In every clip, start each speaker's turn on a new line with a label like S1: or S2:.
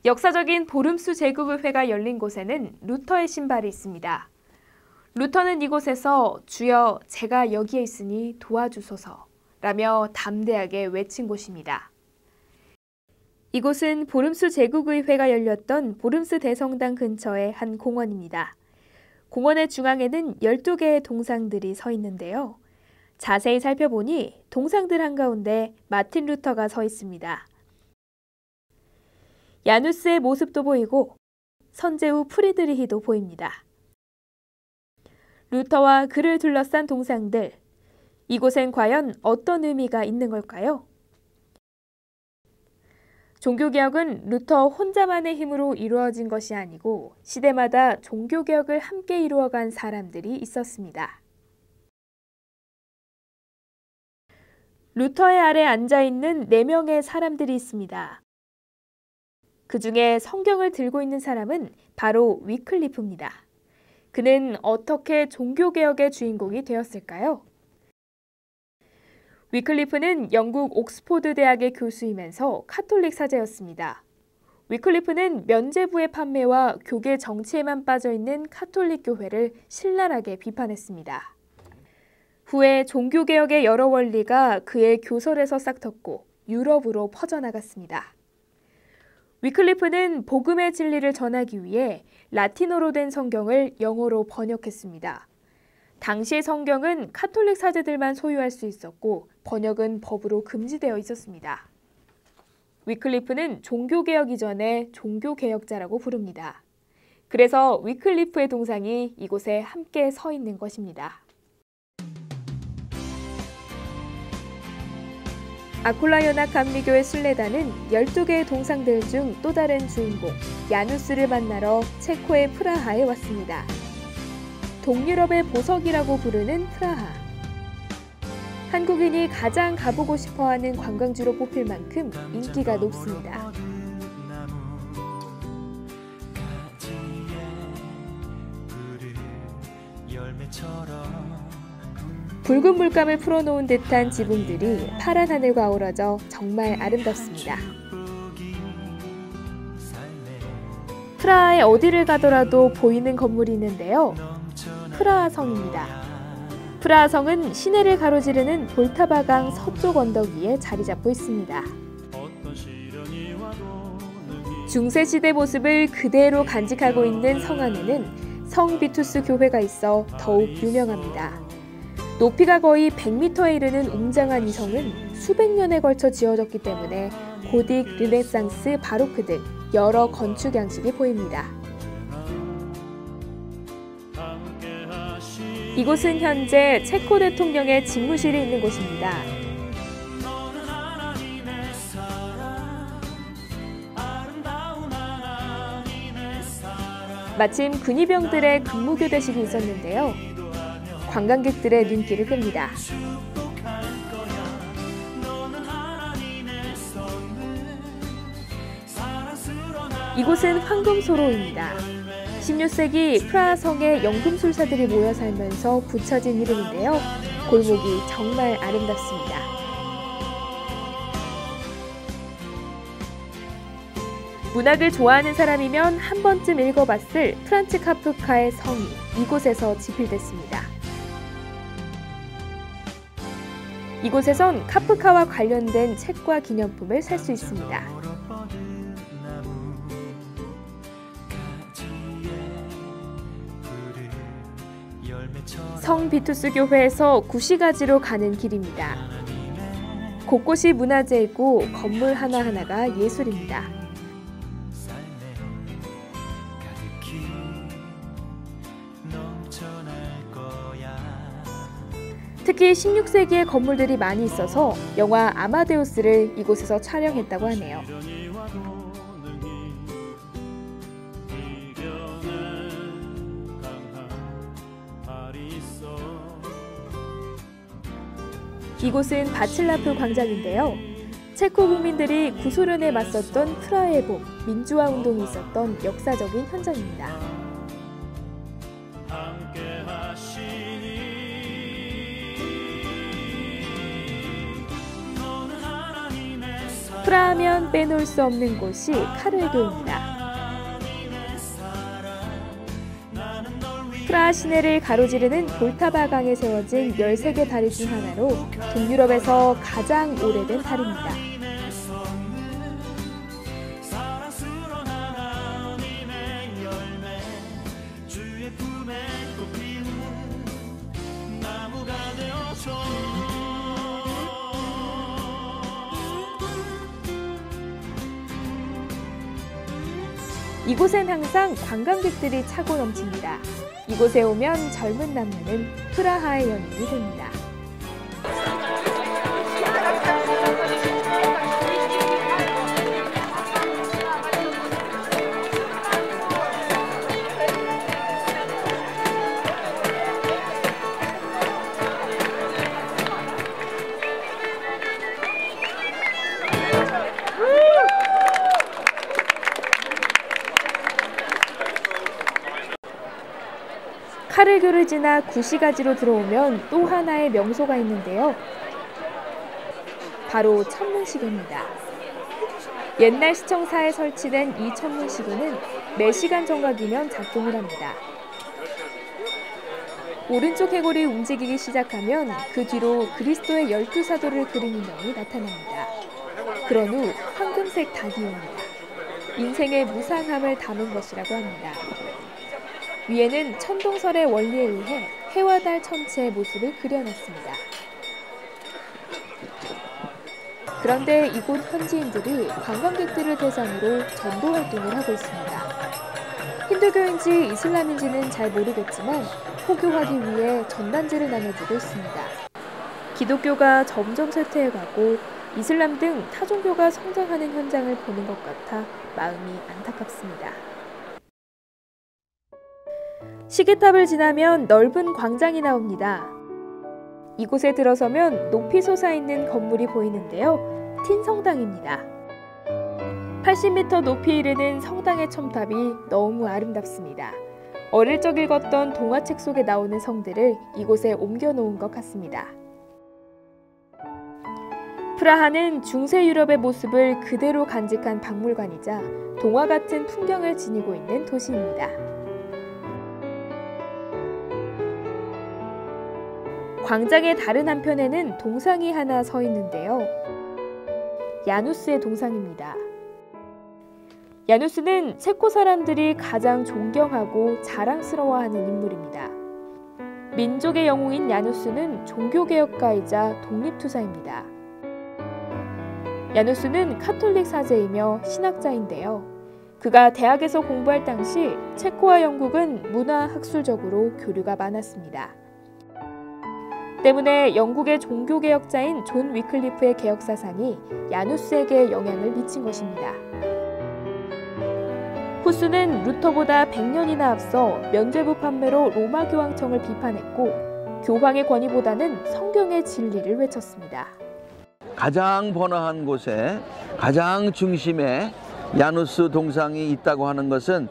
S1: 역사적인 보름수 제국의회가 열린 곳에는 루터의 신발이 있습니다. 루터는 이곳에서 주여 제가 여기에 있으니 도와주소서 라며 담대하게 외친 곳입니다. 이곳은 보름수 제국의회가 열렸던 보름스 대성당 근처의 한 공원입니다. 공원의 중앙에는 12개의 동상들이 서 있는데요. 자세히 살펴보니 동상들 한가운데 마틴 루터가 서 있습니다. 야누스의 모습도 보이고 선제후 프리드리히도 보입니다. 루터와 그를 둘러싼 동상들, 이곳엔 과연 어떤 의미가 있는 걸까요? 종교개혁은 루터 혼자만의 힘으로 이루어진 것이 아니고 시대마다 종교개혁을 함께 이루어간 사람들이 있었습니다. 루터의 아래 앉아있는 4명의 사람들이 있습니다. 그 중에 성경을 들고 있는 사람은 바로 위클리프입니다. 그는 어떻게 종교개혁의 주인공이 되었을까요? 위클리프는 영국 옥스포드 대학의 교수이면서 카톨릭 사제였습니다. 위클리프는 면죄부의 판매와 교계 정치에만 빠져있는 카톨릭 교회를 신랄하게 비판했습니다. 후에 종교개혁의 여러 원리가 그의 교설에서 싹텄고 유럽으로 퍼져나갔습니다. 위클리프는 복음의 진리를 전하기 위해 라틴어로 된 성경을 영어로 번역했습니다. 당시의 성경은 카톨릭 사제들만 소유할 수 있었고 번역은 법으로 금지되어 있었습니다. 위클리프는 종교개혁 이전에 종교개혁자라고 부릅니다. 그래서 위클리프의 동상이 이곳에 함께 서 있는 것입니다. 아쿨라 연합 감리교의 순례단은 12개의 동상들 중 또 다른 주인공 야누스를 만나러 체코의 프라하에 왔습니다. 동유럽의 보석이라고 부르는 프라하. 한국인이 가장 가보고 싶어하는 관광지로 뽑힐 만큼 인기가 높습니다. 붉은 물감을 풀어놓은 듯한 지붕들이 파란 하늘과 어우러져 정말 아름답습니다. 프라하에 어디를 가더라도 보이는 건물이 있는데요. 프라하성입니다. 프라하성은 시내를 가로지르는 볼타바강 서쪽 언덕 위에 자리 잡고 있습니다. 중세시대 모습을 그대로 간직하고 있는 성 안에는 성 비투스 교회가 있어 더욱 유명합니다. 높이가 거의 100m에 이르는 웅장한 이 성은 수백 년에 걸쳐 지어졌기 때문에 고딕, 르네상스, 바로크 등 여러 건축 양식이 보입니다. 이곳은 현재 체코 대통령의 집무실이 있는 곳입니다. 마침 군의병들의 근무교대식이 있었는데요. 관광객들의 눈길을 끕니다. 이곳은 황금소로입니다. 16세기 프라하성에 연금술사들이 모여 살면서 붙여진 이름인데요. 골목이 정말 아름답습니다. 문학을 좋아하는 사람이면 한 번쯤 읽어봤을 프란츠 카프카의 성이 이곳에서 집필됐습니다. 이곳에선 카프카와 관련된 책과 기념품을 살 수 있습니다. 성 비투스 교회에서 구시가지로 가는 길입니다. 곳곳이 문화재이고 건물 하나하나가 예술입니다. 특히 16세기의 건물들이 많이 있어서 영화 아마데우스를 이곳에서 촬영했다고 하네요. 이곳은 바칠라프 광장인데요. 체코 국민들이 구소련에 맞섰던 프라하의 봄, 민주화 운동이 있었던 역사적인 현장입니다. 프라하면 빼놓을 수 없는 곳이 카를교입니다. 프라하 시내를 가로지르는 볼타바 강에 세워진 13개 다리 중 하나로 동유럽에서 가장 오래된 다리입니다. 이곳엔 항상 관광객들이 차고 넘칩니다. 이곳에 오면 젊은 남녀는 프라하의 연인이 됩니다. 카를교를 지나 구시가지로 들어오면 또 하나의 명소가 있는데요. 바로 천문시계입니다. 옛날 시청사에 설치된 이 천문시계는 4시간 정각이면 작동을 합니다. 오른쪽 해골이 움직이기 시작하면 그 뒤로 그리스도의 12사도를 그리는 영이 나타납니다. 그런 후 황금색 닭이 옵니다. 인생의 무상함을 담은 것이라고 합니다. 위에는 천동설의 원리에 의해 해와 달 천체의 모습을 그려놨습니다. 그런데 이곳 현지인들이 관광객들을 대상으로 전도 활동을 하고 있습니다. 힌두교인지 이슬람인지는 잘 모르겠지만 포교하기 위해 전단지를 나눠주고 있습니다. 기독교가 점점 쇠퇴해가고 이슬람 등 타종교가 성장하는 현장을 보는 것 같아 마음이 안타깝습니다. 시계탑을 지나면 넓은 광장이 나옵니다. 이곳에 들어서면 높이 솟아있는 건물이 보이는데요. 틴성당입니다. 80m 높이 이르는 성당의 첨탑이 너무 아름답습니다. 어릴 적 읽었던 동화책 속에 나오는 성들을 이곳에 옮겨놓은 것 같습니다. 프라하는 중세 유럽의 모습을 그대로 간직한 박물관이자 동화 같은 풍경을 지니고 있는 도시입니다. 광장의 다른 한편에는 동상이 하나 서 있는데요. 야누스의 동상입니다. 야누스는 체코 사람들이 가장 존경하고 자랑스러워하는 인물입니다. 민족의 영웅인 야누스는 종교개혁가이자 독립투사입니다. 야누스는 카톨릭 사제이며 신학자인데요. 그가 대학에서 공부할 당시 체코와 영국은 문화학술적으로 교류가 많았습니다. 때문에 영국의 종교개혁자인 존 위클리프의 개혁사상이 야누스에게 영향을 미친 것입니다. 후스는 루터보다 100년이나 앞서 면죄부 판매로 로마 교황청을 비판했고 교황의 권위보다는 성경의 진리를 외쳤습니다.
S2: 가장 번화한 곳에 가장 중심에 야누스 동상이 있다고 하는 것은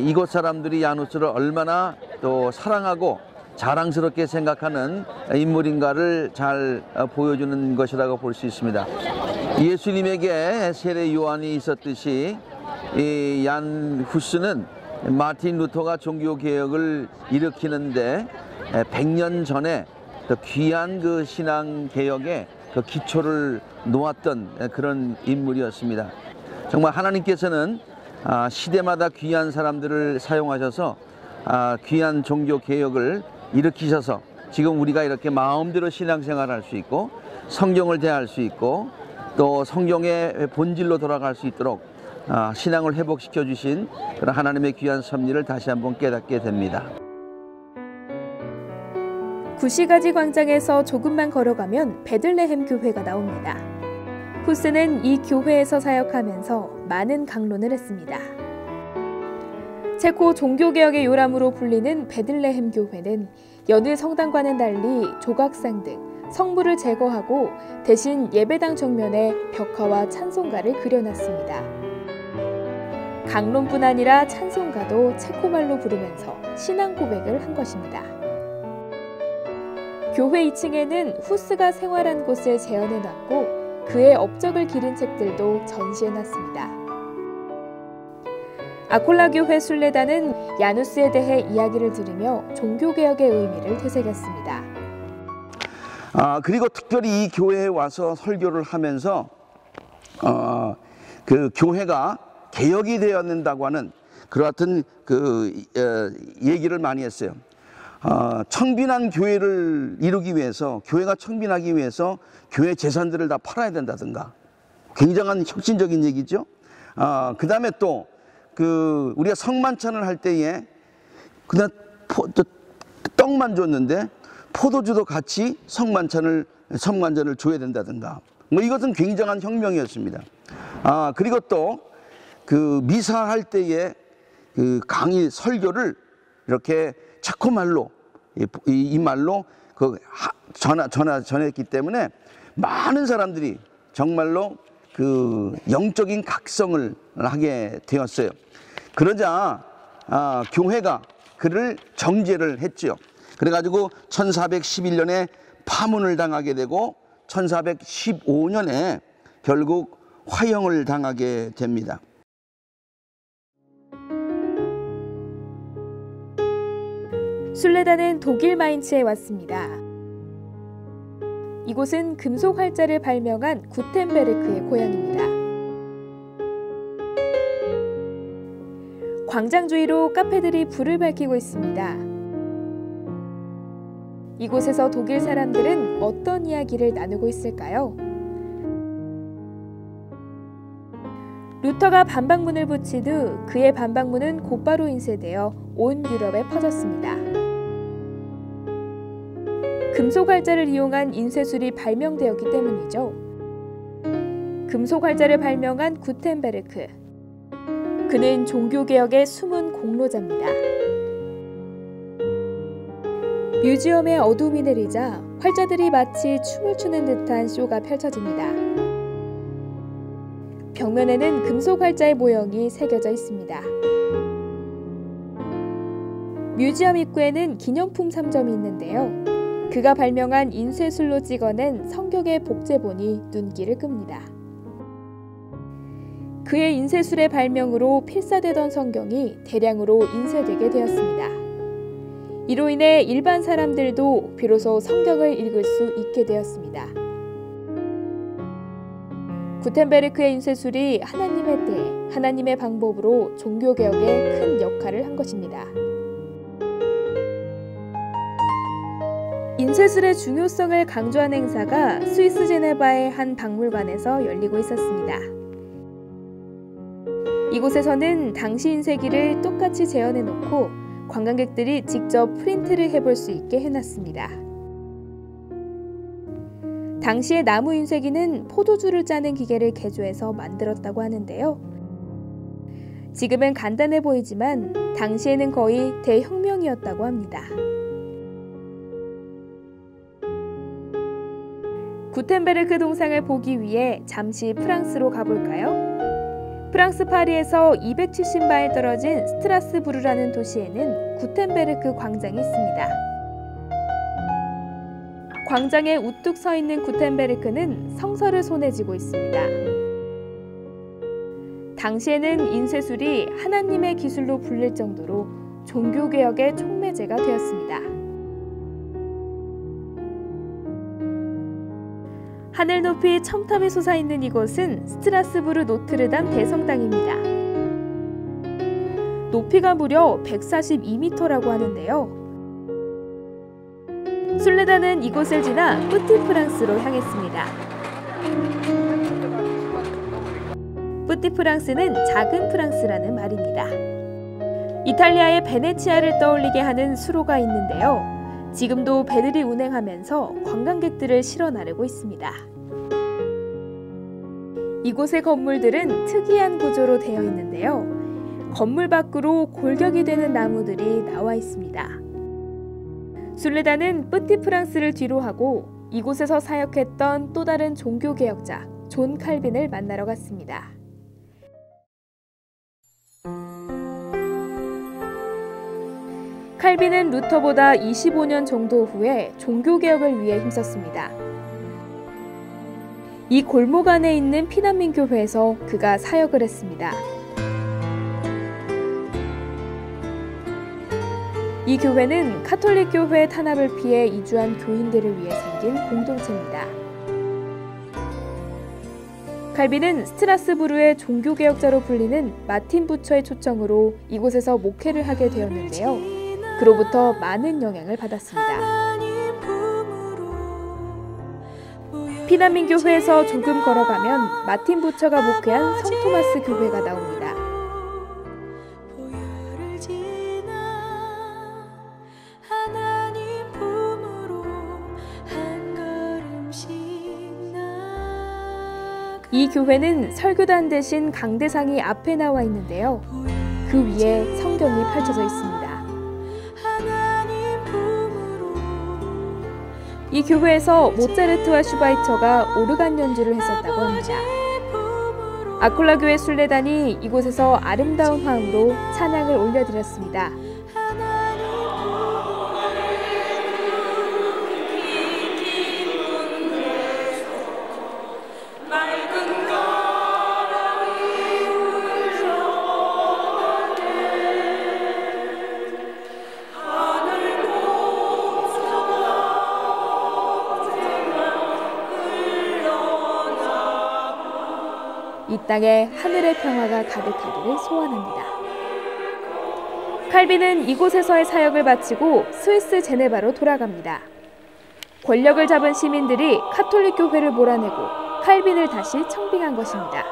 S2: 이곳 사람들이 야누스를 얼마나 또 사랑하고 자랑스럽게 생각하는 인물인가를 잘 보여주는 것이라고 볼 수 있습니다. 예수님에게 세례 요한이 있었듯이 이 얀 후스는 마틴 루터가 종교개혁을 일으키는데 100년 전에 더 귀한 그 신앙개혁의 그 기초를 놓았던 그런 인물이었습니다. 정말 하나님께서는 시대마다 귀한 사람들을 사용하셔서 귀한 종교개혁을 일으키셔서 지금 우리가 이렇게 마음대로 신앙생활을 할 수 있고 성경을 대할 수 있고 또 성경의 본질로 돌아갈 수 있도록 신앙을 회복시켜 주신 그런 하나님의 귀한 섭리를 다시 한번 깨닫게 됩니다.
S1: 구시가지 광장에서 조금만 걸어가면 베들레헴 교회가 나옵니다. 후스는 이 교회에서 사역하면서 많은 강론을 했습니다. 체코 종교개혁의 요람으로 불리는 베들레헴 교회는 여느 성당과는 달리 조각상 등 성물을 제거하고 대신 예배당 정면에 벽화와 찬송가를 그려놨습니다. 강론뿐 아니라 찬송가도 체코말로 부르면서 신앙 고백을 한 것입니다. 교회 2층에는 후스가 생활한 곳을 재현해놨고 그의 업적을 기린 책들도 전시해놨습니다. 아콜라 교회 순례단은 야누스에 대해 이야기를 들으며 종교개혁의 의미를 되새겼습니다.
S2: 그리고 특별히 이 교회에 와서 설교를 하면서 그 교회가 개혁이 되어야 된다고 하는 그러한 얘기를 많이 했어요. 청빈한 교회를 이루기 위해서, 교회가 청빈하기 위해서 교회 재산들을 다 팔아야 된다든가, 굉장한 혁신적인 얘기죠. 그 다음에 또 우리가 성만찬을 할 때에 그냥 떡만 줬는데 포도주도 같이 성만찬을 줘야 된다든가, 이것은 굉장한 혁명이었습니다. 그리고 또 미사할 때에 강의 설교를 이렇게 체코말로, 이 말로 전했기 때문에 많은 사람들이 정말로 영적인 각성을 하게 되었어요. 그러자 교회가 그를 정죄를 했지요. 그래가지고 1411년에 파문을 당하게 되고 1415년에 결국 화형을 당하게 됩니다.
S1: 순례단은 독일 마인츠에 왔습니다. 이곳은 금속 활자를 발명한 구텐베르크의 고향입니다. 광장 주위로 카페들이 불을 밝히고 있습니다. 이곳에서 독일 사람들은 어떤 이야기를 나누고 있을까요? 루터가 반박문을 붙인 후 그의 반박문은 곧바로 인쇄되어 온 유럽에 퍼졌습니다. 금속 활자를 이용한 인쇄술이 발명되었기 때문이죠. 금속 활자를 발명한 구텐베르크. 그는 종교개혁의 숨은 공로자입니다. 뮤지엄에 어둠이 내리자 활자들이 마치 춤을 추는 듯한 쇼가 펼쳐집니다. 벽면에는 금속 활자의 모형이 새겨져 있습니다. 뮤지엄 입구에는 기념품 상점이 있는데요. 그가 발명한 인쇄술로 찍어낸 성경의 복제본이 눈길을 끕니다. 그의 인쇄술의 발명으로 필사되던 성경이 대량으로 인쇄되게 되었습니다. 이로 인해 일반 사람들도 비로소 성경을 읽을 수 있게 되었습니다. 구텐베르크의 인쇄술이 하나님의 때, 하나님의 방법으로 종교개혁에 큰 역할을 한 것입니다. 인쇄술의 중요성을 강조한 행사가 스위스 제네바의 한 박물관에서 열리고 있었습니다. 이곳에서는 당시 인쇄기를 똑같이 재현해놓고 관광객들이 직접 프린트를 해볼 수 있게 해놨습니다. 당시의 나무 인쇄기는 포도주를 짜는 기계를 개조해서 만들었다고 하는데요. 지금은 간단해 보이지만 당시에는 거의 대혁명이었다고 합니다. 구텐베르크 동상을 보기 위해 잠시 프랑스로 가볼까요? 프랑스 파리에서 270마일 떨어진 스트라스부르라는 도시에는 구텐베르크 광장이 있습니다. 광장에 우뚝 서 있는 구텐베르크는 성서를 손에 쥐고 있습니다. 당시에는 인쇄술이 하나님의 기술로 불릴 정도로 종교개혁의 촉매제가 되었습니다. 하늘 높이 첨탑이 솟아있는 이곳은 스트라스부르 노트르담 대성당입니다. 높이가 무려 142m라고 하는데요. 순례단은 이곳을 지나 뿌티프랑스로 향했습니다. 뿌티프랑스는 작은 프랑스라는 말입니다. 이탈리아의 베네치아를 떠올리게 하는 수로가 있는데요. 지금도 배들이 운행하면서 관광객들을 실어 나르고 있습니다. 이곳의 건물들은 특이한 구조로 되어 있는데요. 건물 밖으로 골격이 되는 나무들이 나와 있습니다. 순례단은 뿌티프랑스를 뒤로 하고 이곳에서 사역했던 또 다른 종교개혁자 존 칼빈을 만나러 갔습니다. 칼빈은 루터보다 25년 정도 후에 종교개혁을 위해 힘썼습니다. 이 골목 안에 있는 피난민 교회에서 그가 사역을 했습니다. 이 교회는 카톨릭 교회의 탄압을 피해 이주한 교인들을 위해 생긴 공동체입니다. 칼빈은 스트라스부르의 종교개혁자로 불리는 마틴 부처의 초청으로 이곳에서 목회를 하게 되었는데요. 그로부터 많은 영향을 받았습니다. 피난민 교회에서 조금 걸어가면 마틴 부처가 목회한 성토마스 교회가 나옵니다. 이 교회는 설교단 대신 강대상이 앞에 나와 있는데요. 그 위에 성경이 펼쳐져 있습니다. 이 교회에서 모차르트와 슈바이처가 오르간 연주를 했었다고 합니다. 아콜라 교회 순례단이 이곳에서 아름다운 화음으로 찬양을 올려드렸습니다. 이 땅에 하늘의 평화가 가득하기를 소원합니다. 칼빈은 이곳에서의 사역을 마치고 스위스 제네바로 돌아갑니다. 권력을 잡은 시민들이 카톨릭 교회를 몰아내고 칼빈을 다시 청빙한 것입니다.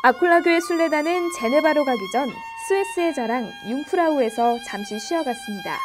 S1: 아콜라 교회 순례단은 제네바로 가기 전 스위스의 자랑 융프라우에서 잠시 쉬어갔습니다.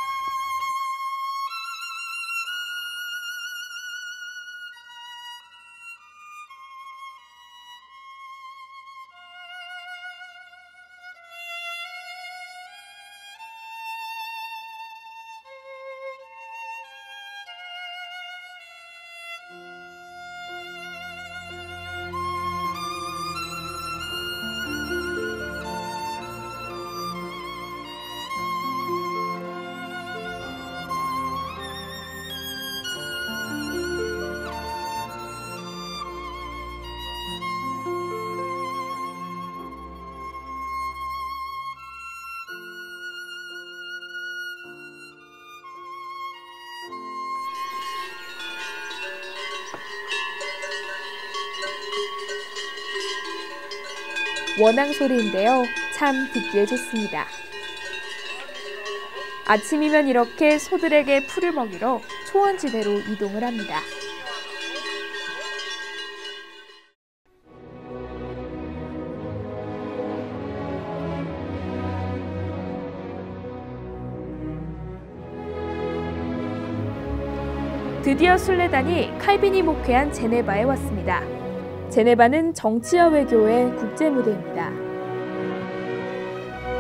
S1: 원앙 소리인데요. 참 듣기에 좋습니다. 아침이면 이렇게 소들에게 풀을 먹이러 초원지대로 이동을 합니다. 드디어 순례단이 칼빈이 목회한 제네바에 왔습니다. 제네바는 정치와 외교의 국제무대입니다.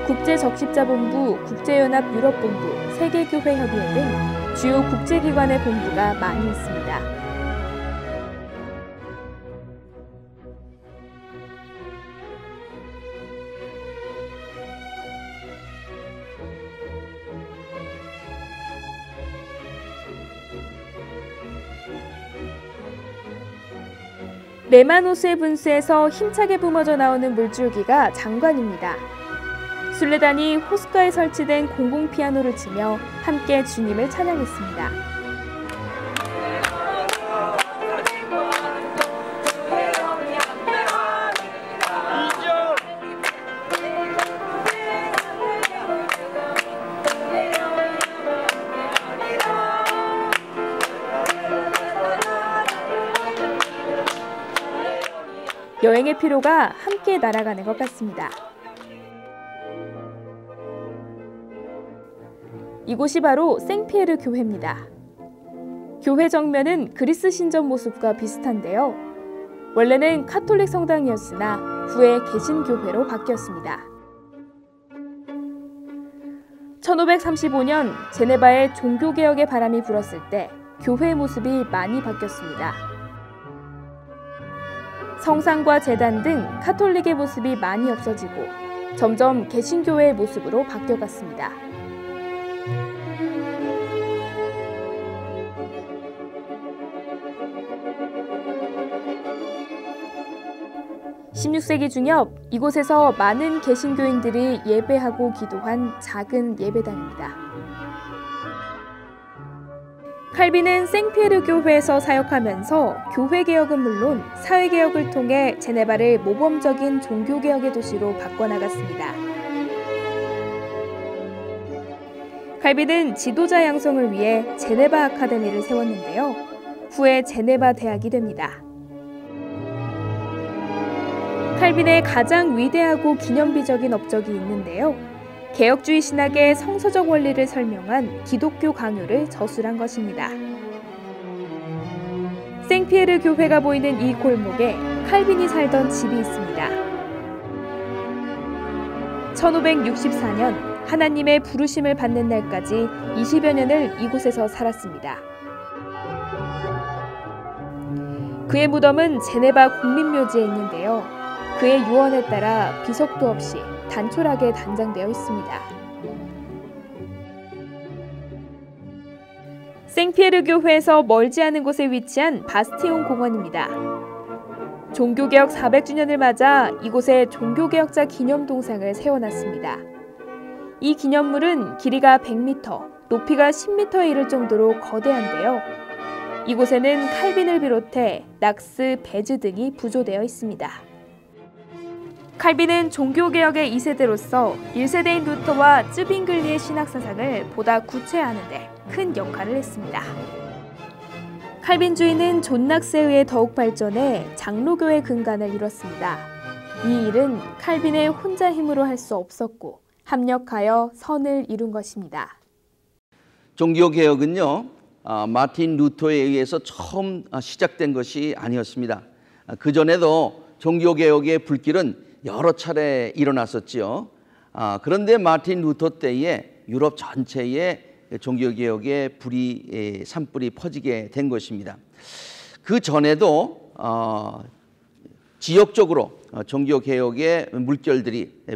S1: 국제적십자본부, 국제연합 유럽본부, 세계교회협의회 등 주요 국제기관의 본부가 많이 있습니다. 레마노스의 분수에서 힘차게 뿜어져 나오는 물줄기가 장관입니다. 순례단이 호숫가에 설치된 공공 피아노를 치며 함께 주님을 찬양했습니다. 여행의 피로가 함께 날아가는 것 같습니다. 이곳이 바로 생피에르 교회입니다. 교회 정면은 그리스 신전 모습과 비슷한데요. 원래는 카톨릭 성당이었으나 후에 개신교회로 바뀌었습니다. 1535년 제네바에 종교개혁의 바람이 불었을 때 교회의 모습이 많이 바뀌었습니다. 성상과 제단 등 카톨릭의 모습이 많이 없어지고 점점 개신교회의 모습으로 바뀌어갔습니다. 16세기 중엽, 이곳에서 많은 개신교인들이 예배하고 기도한 작은 예배당입니다. 칼빈은 생피에르 교회에서 사역하면서 교회 개혁은 물론 사회 개혁을 통해 제네바를 모범적인 종교 개혁의 도시로 바꿔나갔습니다. 칼빈은 지도자 양성을 위해 제네바 아카데미를 세웠는데요. 후에 제네바 대학이 됩니다. 칼빈의 가장 위대하고 기념비적인 업적이 있는데요. 개혁주의 신학의 성서적 원리를 설명한 기독교 강요를 저술한 것입니다. 생피에르 교회가 보이는 이 골목에 칼빈이 살던 집이 있습니다. 1564년 하나님의 부르심을 받는 날까지 20여 년을 이곳에서 살았습니다. 그의 무덤은 제네바 국립묘지에 있는데요. 그의 유언에 따라 비석도 없이 단촐하게 단장되어 있습니다. 생피에르 교회에서 멀지 않은 곳에 위치한 바스티온 공원입니다. 종교개혁 400주년을 맞아 이곳에 종교개혁자 기념동상을 세워놨습니다. 이 기념물은 길이가 100m, 높이가 10m에 이를 정도로 거대한데요. 이곳에는 칼빈을 비롯해 낙스, 베즈 등이 부조되어 있습니다. 칼빈은 종교개혁의 2세대로서 1세대인 루터와 쯔빙글리의 신학사상을 보다 구체화하는 데 큰 역할을 했습니다. 칼빈주의는 존 낙스에 의해 더욱 발전해 장로교의 근간을 이뤘습니다. 이 일은 칼빈의 혼자 힘으로 할 수 없었고 합력하여 선을 이룬 것입니다.
S2: 종교개혁은요, 마틴 루터에 의해서 처음 시작된 것이 아니었습니다. 그전에도 종교개혁의 불길은 여러 차례 일어났었지요. 그런데 마틴 루터 때에 유럽 전체에 종교개혁의 불이 산불이 퍼지게 된 것입니다. 그 전에도 지역적으로 종교개혁의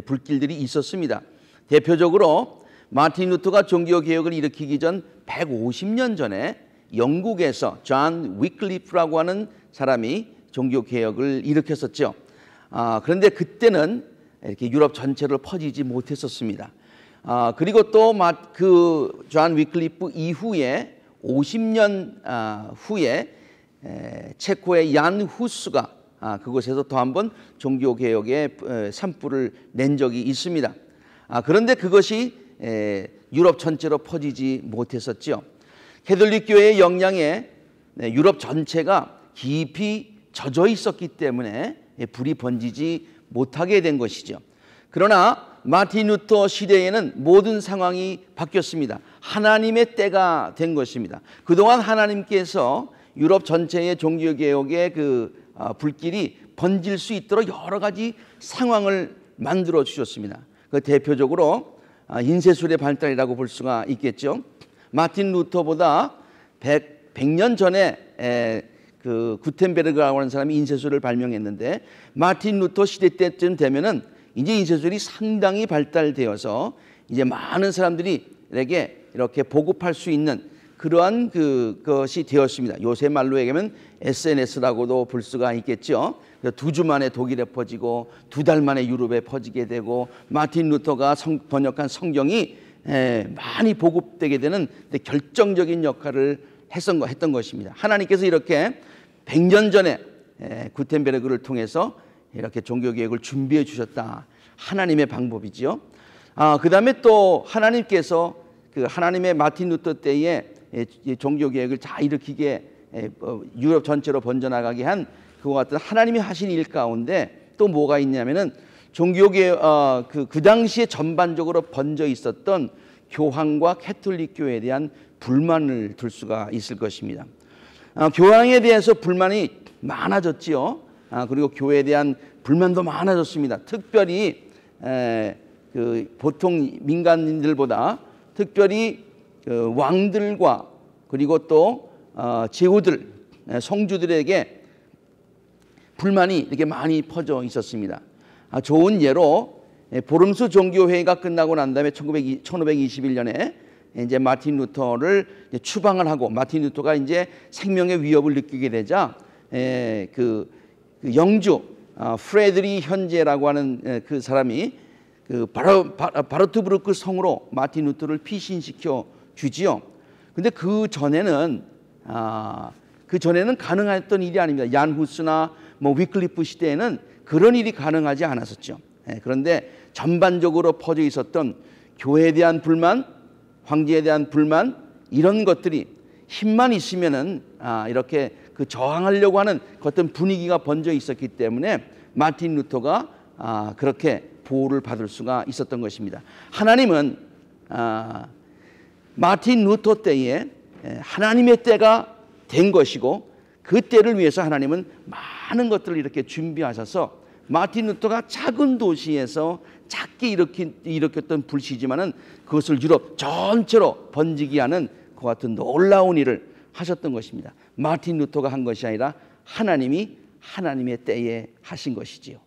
S2: 불길들이 있었습니다. 대표적으로 마틴 루터가 종교개혁을 일으키기 전 150년 전에 영국에서 존 위클리프라고 하는 사람이 종교개혁을 일으켰었죠. 그런데 그때는 이렇게 유럽 전체로 퍼지지 못했었습니다. 그리고 또 그 존 위클리프 이후에 50년 후에 체코의 얀 후스가 그곳에서 또 한 번 종교개혁의 산불을 낸 적이 있습니다. 그런데 그것이 유럽 전체로 퍼지지 못했었죠. 캐톨릭 교회의 영향에 유럽 전체가 깊이 젖어 있었기 때문에 불이 번지지 못하게 된 것이죠. 그러나 마틴 루터 시대에는 모든 상황이 바뀌었습니다. 하나님의 때가 된 것입니다. 그동안 하나님께서 유럽 전체의 종교개혁의 그 불길이 번질 수 있도록 여러 가지 상황을 만들어 주셨습니다. 그 대표적으로 인쇄술의 발달이라고 볼 수가 있겠죠. 마틴 루터보다 100년 전에 그 구텐베르그라고 하는 사람이 인쇄술을 발명했는데 마틴 루터 시대 때쯤 되면은 이제 인쇄술이 상당히 발달되어서 이제 많은 사람들에게 이렇게 보급할 수 있는 그러한 그것이 되었습니다. 요새 말로 얘기하면 SNS라고도 볼 수가 있겠죠. 2주 만에 독일에 퍼지고 2달 만에 유럽에 퍼지게 되고 마틴 루터가 번역한 성경이 많이 보급되게 되는 결정적인 역할을 했던 것입니다. 하나님께서 이렇게 100년 전에 구텐베르그를 통해서 이렇게 종교개혁을 준비해 주셨다. 하나님의 방법이지요. 그 다음에 또 하나님께서 그 하나님의 마틴 루터 때에 종교개혁을 다 일으키게 유럽 전체로 번져나가게 한 그와 같은 하나님이 하신 일 가운데 또 뭐가 있냐면은 종교개혁 그 당시에 전반적으로 번져 있었던 교황과 캐톨릭 교회에 대한 불만을 둘 수가 있을 것입니다. 교황에 대해서 불만이 많아졌지요. 그리고 교회에 대한 불만도 많아졌습니다. 특별히 그 보통 민간인들보다 특별히 그 왕들과 그리고 또 제후들, 성주들에게 불만이 이렇게 많이 퍼져 있었습니다. 좋은 예로 보름수 종교회의가 끝나고 난 다음에 1521년에 이제 마틴 루터를 추방을 하고, 마틴 루터가 이제 생명의 위협을 느끼게 되자 그 영주 프레드리 현제라고 하는 그 사람이 그 바르트부르크 성으로 마틴 루터를 피신시켜 주지요. 근데 그 전에는 가능했던 일이 아닙니다. 얀 후스나 뭐 위클리프 시대에는 그런 일이 가능하지 않았었죠. 그런데 전반적으로 퍼져 있었던 교회에 대한 불만, 황제에 대한 불만, 이런 것들이 힘만 있으면은 이렇게 그 저항하려고 하는 어떤 분위기가 번져 있었기 때문에 마틴 루터가 그렇게 보호를 받을 수가 있었던 것입니다. 하나님은 마틴 루터 때에 하나님의 때가 된 것이고, 그 때를 위해서 하나님은 많은 것들을 이렇게 준비하셔서 마틴 루터가 작은 도시에서 작게 일으켰던 불씨지만은 그것을 유럽 전체로 번지게 하는 그 같은 놀라운 일을 하셨던 것입니다. 마틴 루터가 한 것이 아니라 하나님이 하나님의 때에 하신 것이지요.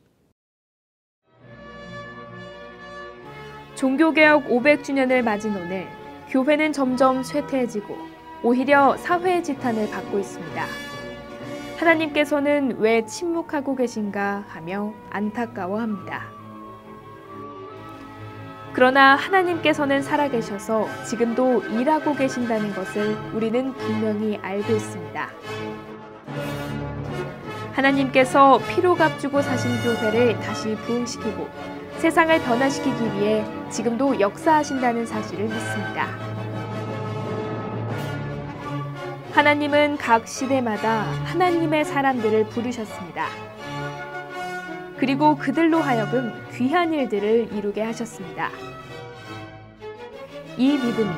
S1: 종교개혁 500주년을 맞은 오늘, 교회는 점점 쇠퇴해지고 오히려 사회의 지탄을 받고 있습니다. 하나님께서는 왜 침묵하고 계신가 하며 안타까워합니다. 그러나 하나님께서는 살아계셔서 지금도 일하고 계신다는 것을 우리는 분명히 알고 있습니다. 하나님께서 피로 값주고 사신 교회를 다시 부흥시키고 세상을 변화시키기 위해 지금도 역사하신다는 사실을 믿습니다. 하나님은 각 시대마다 하나님의 사람들을 부르셨습니다. 그리고 그들로 하여금 귀한 일들을 이루게 하셨습니다. 이 믿음이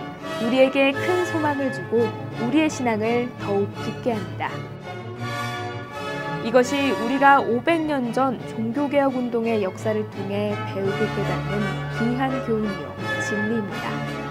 S1: 우리에게 큰 소망을 주고 우리의 신앙을 더욱 깊게 합니다. 이것이 우리가 500년 전 종교개혁 운동의 역사를 통해 배우고 깨닫는 귀한 교훈이요 진리입니다.